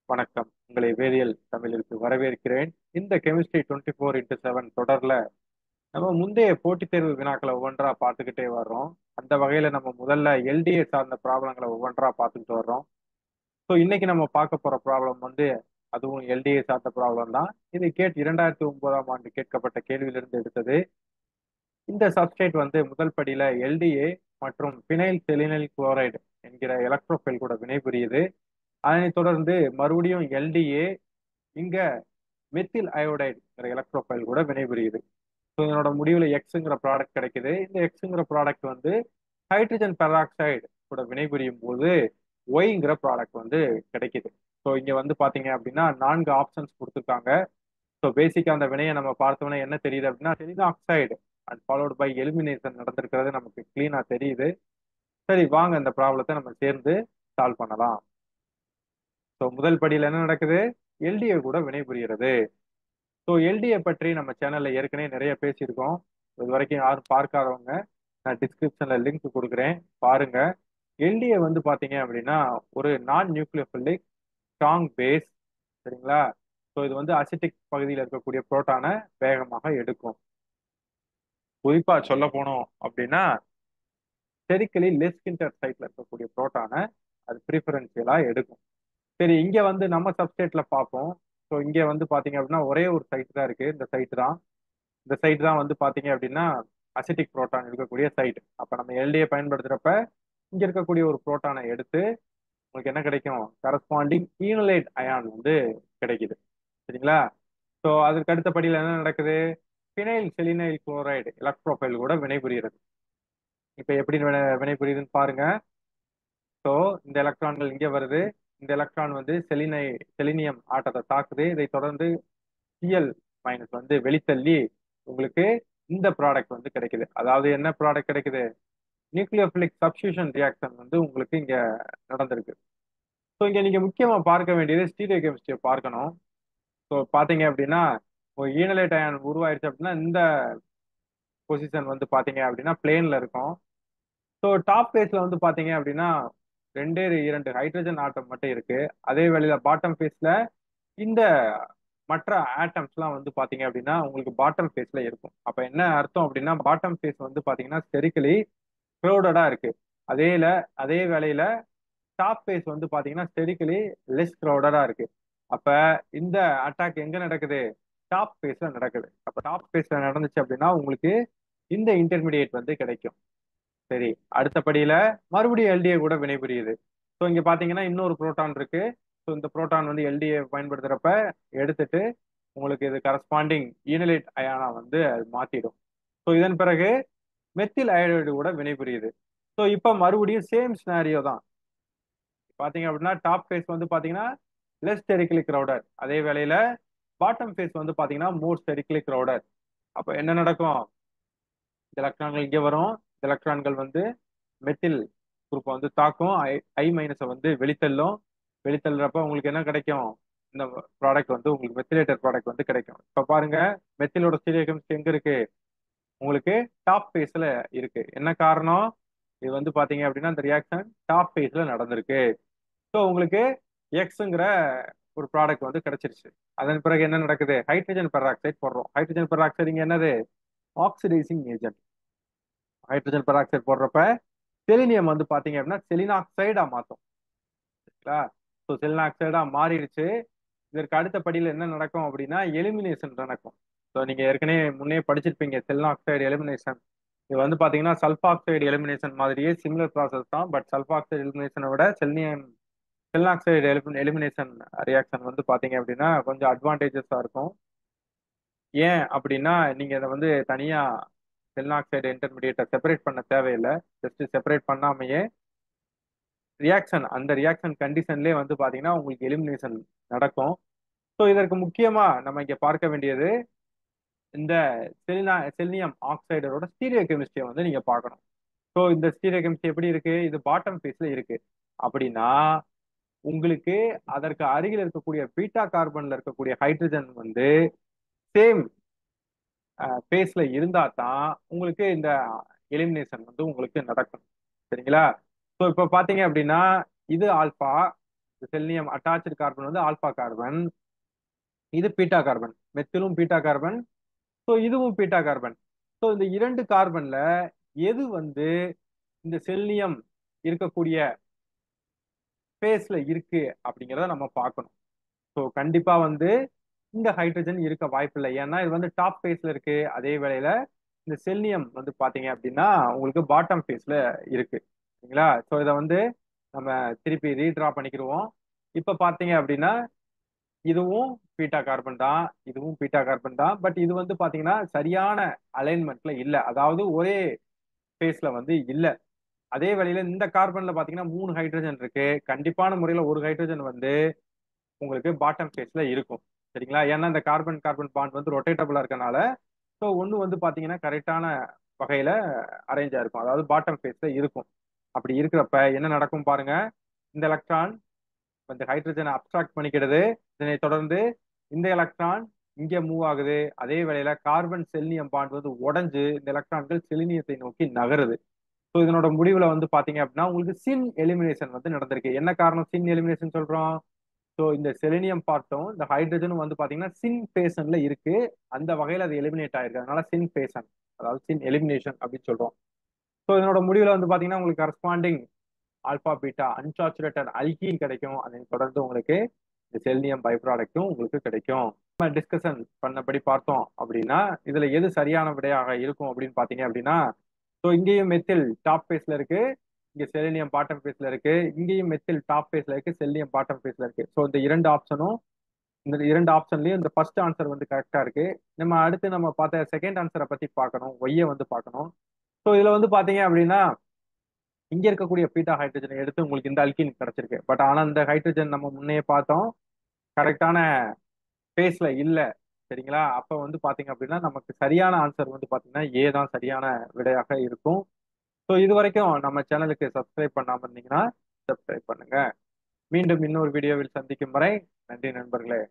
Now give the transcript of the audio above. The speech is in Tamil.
வணக்கம். உங்களை வேதியியல் தமிழிற்கு வரவேற்கிறேன். இந்த கெமிஸ்ட்ரி 24x7 தொடர்ல நம்ம முந்தைய போட்டித் தேர்வு வினாக்களை ஒவ்வொன்றா பார்த்துக்கிட்டே வர்றோம். அந்த வகையில நம்ம முதல்ல எல்டிஏ சார்ந்த ப்ராப்ளங்களை ஒவ்வொன்றா பார்த்துக்கிட்டு வர்றோம். ஸோ இன்னைக்கு நம்ம பார்க்க போற ப்ராப்ளம் வந்து அதுவும் எல்டிஏ சார்ந்த ப்ராப்ளம் தான். இது 2009ஆம் ஆண்டு கேட்கப்பட்ட கேள்வியிலிருந்து எடுத்தது. இந்த சப்ஸ்ட்ரேட் வந்து முதல் படியில எல்டிஏ மற்றும் பினைல் செலினைல் குளோரைடு என்கிற எலக்ட்ரோஃபைல் கூட வினைபுரியுது. அதனைத் தொடர்ந்து மறுபடியும் எல்டிஏ இங்க மெத்தில் அயோடைடுங்கிற எலக்ட்ரோஃபைல் கூட வினைபுரியுது. ஸோ இதனோட முடிவில் எக்ஸுங்கிற ப்ராடக்ட் கிடைக்குது. இந்த எக்ஸுங்கிற ப்ராடக்ட் வந்து ஹைட்ரஜன் பெராக்சைடு கூட வினைபுரியும் போது ஒய்ங்கிற ப்ராடக்ட் வந்து கிடைக்குது. ஸோ இங்க வந்து பாத்தீங்க அப்படின்னா 4 ஆப்ஷன்ஸ் கொடுத்துருக்காங்க. ஸோ பேசிக்கா அந்த வினையை நம்ம பார்த்தோம்னா என்ன தெரியுது அப்படின்னா selenoxide and followed by elimination நடந்திருக்கிறது நமக்கு கிளீனா தெரியுது. சரி, வாங்க இந்த ப்ராப்ளத்தை நம்ம சேர்ந்து சால்வ் பண்ணலாம். ஸோ முதல் படியில் என்ன நடக்குது? எல்டிஏ கூட வினைபுரிகிறது. ஸோ எல்டிஏ பற்றி நம்ம சேனல்ல ஏற்கனவே நிறைய பேசியிருக்கோம். இது வரைக்கும் யாரும் பார்க்காதவங்க நான் டிஸ்கிரிப்ஷன்ல லிங்க் கொடுக்குறேன், பாருங்க. எல்டிஏ வந்து பாத்தீங்க அப்படின்னா ஒரு நான் நியூக்ளியோபிலிக் ஸ்ட்ராங் பேஸ், சரிங்களா? ஸோ இது வந்து அசிட்டிக் பகுதியில் இருக்கக்கூடிய புரோட்டானை வேகமாக எடுக்கும். குறிப்பா சொல்ல போனோம் அப்படின்னா ஸ்டெரிக்கலி லெஸ் கிண்டர் சைட்ல இருக்கக்கூடிய புரோட்டானை அது ப்ரிஃபரன்ஷியலா எடுக்கும். சரி, இங்க வந்து நம்ம சப்ஸ்டேட்ல பார்ப்போம். ஸோ இங்க வந்து பாத்தீங்க அப்படின்னா ஒரே ஒரு சைட் தான் இருக்கு. இந்த சைட் தான் வந்து பாத்தீங்க அப்படின்னா அசிட்டிக் புரோட்டான் இருக்கக்கூடிய சைட். அப்ப நம்ம எல்டிஏ பயன்படுத்துறப்ப இங்க இருக்கக்கூடிய ஒரு புரோட்டானை எடுத்து உங்களுக்கு என்ன கிடைக்கும்? கரஸ்பாண்டிங் ஈனோலேட் அயான் வந்து கிடைக்குது, சரிங்களா? ஸோ அதுக்கு அடுத்த படியில் என்ன நடக்குது? பினைல் செலினைல் குளோரைடு எலக்ட்ரோஃபைல் கூட வினைபுரிகிறது. இப்ப எப்படி வினைபுரியுதுன்னு பாருங்க. ஸோ இந்த எலக்ட்ரான்கள் இங்கே வருது. இந்த எலக்ட்ரான் வந்து செலினியம் ஆட்டத்தை தாக்குது. இதை தொடர்ந்து சிஎல் மைனஸ் வந்து வெளித்தள்ளி உங்களுக்கு இந்த ப்ராடக்ட் வந்து கிடைக்குது. அதாவது என்ன ப்ராடக்ட் கிடைக்குது? நியூக்ளியோபிலிக் சப்ஸ்டியூஷன் ரியாக்ஷன் வந்து உங்களுக்கு இங்க நடந்திருக்கு. ஸோ இங்க நீங்க முக்கியமா பார்க்க வேண்டியது ஸ்டீரியோ கெமிஸ்ட்ரியை பார்க்கணும். ஸோ பாத்தீங்க அப்படின்னா ஒரு ஈனலேட் அயான் உருவாயிருச்சு அப்படின்னா இந்த பொசிஷன் வந்து பாத்தீங்க அப்படின்னா பிளேன்ல இருக்கும். ஸோ டாப் ஃபேஸ்ல வந்து பாத்தீங்க அப்படின்னா 2 ஹைட்ரஜன் ஆட்டம் மட்டும் இருக்கு. அதே வேளையில பாட்டம் ஃபேஸ்ல இந்த மற்ற ஆட்டம்ஸ்லாம் வந்து பாத்தீங்க அப்படின்னா உங்களுக்கு பாட்டம் ஃபேஸ்ல இருக்கும். அப்ப என்ன அர்த்தம் அப்படின்னா பாட்டம் ஃபேஸ் வந்து பாத்தீங்கன்னா ஸ்டெரிக்கலி க்ரௌடடா இருக்கு. அதே வேளையில டாப் ஃபேஸ் வந்து பாத்தீங்கன்னா ஸ்டெரிக்கலி லெஸ் க்ரௌடடா இருக்கு. அப்ப இந்த அட்டாக் எங்க நடக்குது? டாப் ஃபேஸ்ல நடக்குது. அப்ப டாப் ஃபேஸ்ல நடந்துச்சு அப்படின்னா உங்களுக்கு இந்த இன்டர்மீடியேட் வந்து கிடைக்கும். சரி, அடுத்த படியில மறுபடியும் எல்டிஏ கூட வினைபுரியுது. ஸோ இங்க பாத்தீங்கன்னா இன்னொரு புரோட்டான் இருக்கு. ஸோ இந்த புரோட்டான் வந்து எல்டிஏ பயன்படுத்துறப்ப எடுத்துட்டு உங்களுக்கு இது கரஸ்பாண்டிங் ஈனலேட் அயானா வந்து அது மாத்திடும். ஸோ இதன் பிறகு மெத்தில் அயோடைடு கூட வினைபுரியுது. ஸோ இப்போ மறுபடியும் சேம் சினாரியோ தான். பாத்தீங்க அப்படின்னா டாப் ஃபேஸ் வந்து பாத்தீங்கன்னா லெஸ் ஸ்டெரிக்கலி கிரௌடட், அதே வேளையில பாட்டம் ஃபேஸ் வந்து பாத்தீங்கன்னா மோர் ஸ்டெரிக்கலி கிரௌடட். அப்ப என்ன நடக்கும்? எலக்ட்ரான்கள் இங்கே வரும். எலக்ட்ரான்கள் வந்து மெத்தில் குரூப்பை வந்து தாக்கும். ஐ மைனஸை வந்து வெளித்தள்ளும். வெளித்தள்ளுறப்ப உங்களுக்கு என்ன கிடைக்கும்? இந்த ப்ராடக்ட் வந்து உங்களுக்கு மெத்திலேட்டர் ப்ராடக்ட் வந்து கிடைக்கும். இப்ப பாருங்க, மெத்திலோட ஸ்டீரியோ கெமிஸ்ட்ரி எங்க இருக்கு? உங்களுக்கு டாப் ஃபேஸ்ல இருக்கு. என்ன காரணம்? இது வந்து பாத்தீங்க அப்படின்னா இந்த ரியாக்ஷன் டாப் ஃபேஸ்ல நடந்திருக்கு. ஸோ உங்களுக்கு எக்ஸுங்கிற ஒரு ப்ராடக்ட் வந்து கிடைச்சிருச்சு. அதன் பிறகு என்ன நடக்குது? ஹைட்ரஜன் பெராக்சைடு போடுறோம். ஹைட்ரஜன் பெராக்சைடு இங்க என்னது? Oxidising agent. ஹைட்ரஜன் பெராக்சைடு போடுறப்ப செலினியம் வந்து பாத்தீங்க அப்படின்னா செலினாக்சைடா மாத்தும். சரிங்களா? ஸோ செலினாக்சைடா மாறிடுச்சு. இதற்கு அடுத்த படியில் என்ன நடக்கும் அப்படின்னா எலிமினேஷன் நடக்கும். ஸோ நீங்க ஏற்கனவே முன்னே படிச்சிருப்பீங்க செலினாக்சைடு எலிமினேஷன். இது வந்து பாத்தீங்கன்னா சல்பாக்சைடு எலிமினேஷன் மாதிரியே சிமிலர் ப்ராசஸ் தான். பட் சல்பாக்சைடு எலிமினேஷனை விட செலினாக்சைடு எலிமினேஷன் ரியாக்ஷன் வந்து பாத்தீங்க அப்படின்னா கொஞ்சம் அட்வான்டேஜஸா இருக்கும். ஏன் அப்படின்னா நீங்க இதை வந்து தனியா செலினாக்சைடு இன்டர்மீடியேட்டை செப்பரேட் பண்ண தேவையில்லை. ஜஸ்ட் செப்பரேட் பண்ணாமையே அந்த ரியாக்ஷன் கண்டிஷன்லேயே வந்து பாத்தீங்கன்னா உங்களுக்கு எலிமினேஷன் நடக்கும். ஸோ இதற்கு முக்கியமா நம்ம இங்க பார்க்க வேண்டியது இந்த செலினியம் ஆக்சைடோட ஸ்டீரியோ கெமிஸ்ட்ரியை வந்து நீங்க பார்க்கணும். ஸோ இந்த ஸ்டீரியோ கெமிஸ்ட்ரி எப்படி இருக்கு? இது பாட்டம் ஃபேஸ்ல இருக்கு. அப்படின்னா உங்களுக்கு அதற்கு அருகில் இருக்கக்கூடிய பீட்டா கார்பன்ல இருக்கக்கூடிய ஹைட்ரஜன் வந்து சேம் ஃபேஸ்ல இருந்தா தான் உங்களுக்கு இந்த எலிமினேஷன் வந்து உங்களுக்கு நடக்கும். சரிங்களா? ஸோ இப்போ பாத்தீங்க அப்படின்னா இது ஆல்பா, செல்னியம் அட்டாச்சு கார்பன் வந்து ஆல்பா கார்பன், இது பீட்டா கார்பன், மெத்திலும் பீட்டா கார்பன். ஸோ இதுவும் பீட்டா கார்பன். ஸோ இந்த இரண்டு கார்பன்ல எது வந்து இந்த செல்னியம் இருக்கக்கூடிய பேஸ்ல இருக்கு அப்படிங்கிறத நம்ம பார்க்கணும். ஸோ கண்டிப்பா வந்து இந்த ஹைட்ரஜன் இருக்க வாய்ப்பில்லை, ஏன்னா இது வந்து டாப் பேஸ்ல இருக்கு. அதே வேளையில இந்த செல்னியம் வந்து பாத்தீங்க அப்படின்னா உங்களுக்கு பாட்டம் பேஸ்ல இருக்கு. சரிங்களா? ஸோ இதை வந்து நம்ம திருப்பி ரீட்ரா பண்ணிக்கிடுவோம். இப்ப பாத்தீங்க அப்படின்னா இதுவும் பீட்டா கார்பன் தான், இதுவும் பீட்டா கார்பன் தான். பட் இது வந்து பாத்தீங்கன்னா சரியான அலைன்மெண்ட்ல இல்ல, அதாவது ஒரே பேஸ்ல வந்து இல்ல. அதே வேளையில இந்த கார்பன்ல பாத்தீங்கன்னா 3 ஹைட்ரஜன் இருக்கு. கண்டிப்பான முறையில ஒரு ஹைட்ரஜன் வந்து உங்களுக்கு பாட்டம் பேஸ்ல இருக்கும். சரிங்களா? ஏன்னா இந்த கார்பன் கார்பன் பாண்ட் வந்து ரொட்டேட்டபிளா இருக்கனால, ஸோ ஒன்று வந்து பாத்தீங்கன்னா கரெக்டான வகையில அரேஞ்ச் ஆயிருக்கும், அதாவது பாட்டம் பேஸ்ல இருக்கும். அப்படி இருக்கிறப்ப என்ன நடக்கும் பாருங்க, இந்த எலக்ட்ரான் இந்த ஹைட்ரஜனை அப்ட்ராக்ட் பண்ணிக்கிறது. இதனை தொடர்ந்து இந்த எலக்ட்ரான் இங்க மூவ் ஆகுது. அதே வேளையில கார்பன் செலினியம் பாண்ட் வந்து உடைஞ்சு இந்த எலக்ட்ரான்கள் செலினியத்தை நோக்கி நகருது. ஸோ இதனோட முடிவுல வந்து பாத்தீங்க அப்படின்னா உங்களுக்கு சின் எலிமினேஷன் வந்து நடந்திருக்கு. என்ன காரணம் சின் எலிமினேஷன் சொல்றோம்? ஸோ இந்த செலினியம் பார்ட்டும் இந்த ஹைட்ரஜனும் வந்து பாத்தீங்கன்னா சின் பேசன்ல இருக்கு. அந்த வகையில அது எலிமினேட் ஆயிருக்கு, அதனால சின் பேசன், அதாவது சின் எலிமினேஷன் அப்படின்னு சொல்றோம். ஸோ இதனோட முடிவுல வந்து பாத்தீங்கன்னா உங்களுக்கு corresponding alpha beta unsaturated alkene கிடைக்கும். அதை தொடர்ந்து உங்களுக்கு இந்த செல்னியம் பை ப்ராடக்ட்டும் உங்களுக்கு கிடைக்கும். நம்ம டிஸ்கஷன் பண்ணபடி பார்த்தோம் அப்படின்னா இதுல எது சரியான விடையாக இருக்கும் அப்படின்னு பாத்தீங்க அப்படின்னா, ஸோ இங்கேயும் மெத்தில் டாப் பேஸ்ல இருக்கு, இங்க செலினியம் பாட்டம் பேஸ்ல இருக்கு. இங்கேயும் மெத்தில் டாப் பேஸ்ல இருக்கு, செலினியம் பாட்டம் பேஸ்ல இருக்கு. ஸோ இந்த இரண்டு ஆப்ஷனும், இந்த இரண்டு ஆப்ஷன்லயும் இந்த ஃபர்ஸ்ட் ஆன்சர் வந்து கரெக்டா இருக்கு. நம்ம அடுத்து நம்ம பார்த்த செகண்ட் ஆன்சரை பத்தி பார்க்கணும், ஒய்யை வந்து பார்க்கணும். ஸோ இதுல வந்து பாத்தீங்க அப்படின்னா இங்க இருக்கக்கூடிய பீட்டா ஹைட்ரஜனை எடுத்து உங்களுக்கு இந்த அல்கின் கிடைச்சிருக்கு. பட் ஆனா இந்த ஹைட்ரஜன் நம்ம முன்னையே பார்த்தோம் கரெக்டான பேஸ்ல இல்ல. சரிங்களா? அப்ப வந்து பாத்தீங்க அப்படின்னா நமக்கு சரியான ஆன்சர் வந்து பாத்தீங்கன்னா ஏ தான் சரியான விடையாக இருக்கும். ஸோ இது வரைக்கும் நம்ம சேனலுக்கு சப்ஸ்கிரைப் பண்ணாம இருந்தீங்கன்னா சப்ஸ்கிரைப் பண்ணுங்க. மீண்டும் இன்னொரு வீடியோவில் சந்திக்கும் வரை நன்றி நண்பர்களே.